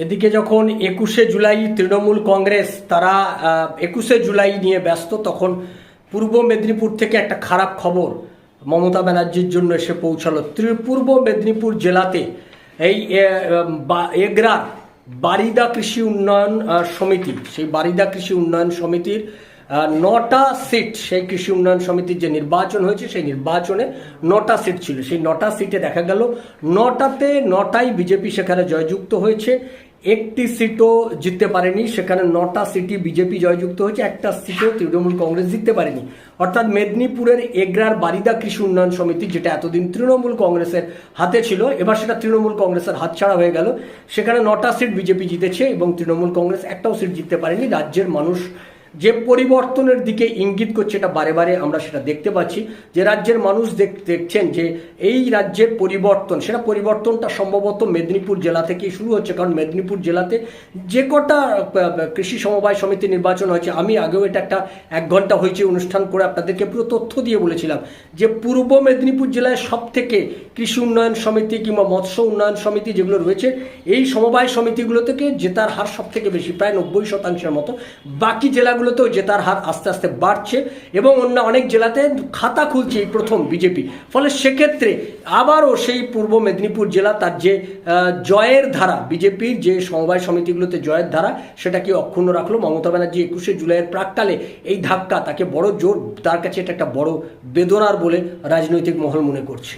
এদিকে যখন 21শে জুলাই তৃণমূল কংগ্রেস তারা 21শে জুলাই নিয়ে ব্যস্ত, তখন পূর্ব মেদিনীপুর থেকে একটা খারাপ খবর মমতা ব্যানার্জির জন্য এসে পৌঁছালো। পূর্ব মেদিনীপুর জেলাতে এই এগরার বারিদা কৃষি উন্নয়ন সমিতি, সেই বারিদা কৃষি উন্নয়ন সমিতির 9টা সিট, সেই কৃষি উন্নয়ন সমিতির যে নির্বাচন হয়েছে সেই নির্বাচনে 9টা সিট ছিল। সেই 9টা সিটে দেখা গেল 9টাতে 9টাই বিজেপি সেখানে জয়যুক্ত হয়েছে। একটি সিটও জিততে পারেনি, সেখানে 9টা সিটই বিজেপি জয়যুক্ত হয়েছে, একটা সিটও তৃণমূল কংগ্রেস জিততে পারেনি। অর্থাৎ মেদিনীপুরের এগরার বারিদা কৃষি উন্নয়ন সমিতি, যেটা এতদিন তৃণমূল কংগ্রেসের হাতে ছিল, এবার সেটা তৃণমূল কংগ্রেসের হাতছাড়া হয়ে গেল। সেখানে 9টা সিট বিজেপি জিতেছে এবং তৃণমূল কংগ্রেস একটাও সিট জিততে পারেনি। রাজ্যের মানুষ যে পরিবর্তনের দিকে ইঙ্গিত করছে, এটা বারে বারে আমরা সেটা দেখতে পাচ্ছি, যে রাজ্যের মানুষ দেখছেন যে এই রাজ্যের পরিবর্তন, সেটা পরিবর্তনটা সম্ভবত মেদিনীপুর জেলা থেকেই শুরু হচ্ছে। কারণ মেদিনীপুর জেলাতে যে কটা কৃষি সমবায় সমিতি নির্বাচন হয়েছে, আমি আগেও এটা একটা 1 ঘন্টা হয়েছে অনুষ্ঠান করে আপনাদেরকে পুরো তথ্য দিয়ে বলেছিলাম যে পূর্ব মেদিনীপুর জেলায় সব থেকে কৃষি উন্নয়ন সমিতি কিংবা মৎস্য উন্নয়ন সমিতি যেগুলো রয়েছে, এই সমবায় সমিতিগুলো থেকে জেতার হার সব থেকে বেশি, প্রায় 90% মতো। বাকি জেলাগুলোতেও জেতার হার আস্তে আস্তে বাড়ছে এবং অন্য অনেক জেলাতে খাতা খুলছে এই প্রথম বিজেপি। ফলে সেক্ষেত্রে আবারও সেই পূর্ব মেদিনীপুর জেলা তার যে জয়ের ধারা, বিজেপির যে সমবায় সমিতিগুলোতে জয়ের ধারা, সেটাকে অক্ষুণ্ণ রাখলো। মমতা ব্যানার্জি 21শে জুলাইয়ের প্রাককালে এই ধাক্কা তাকে বড় জোর, তার কাছে এটা একটা বড় বেদনার বলে রাজনৈতিক মহল মনে করছে।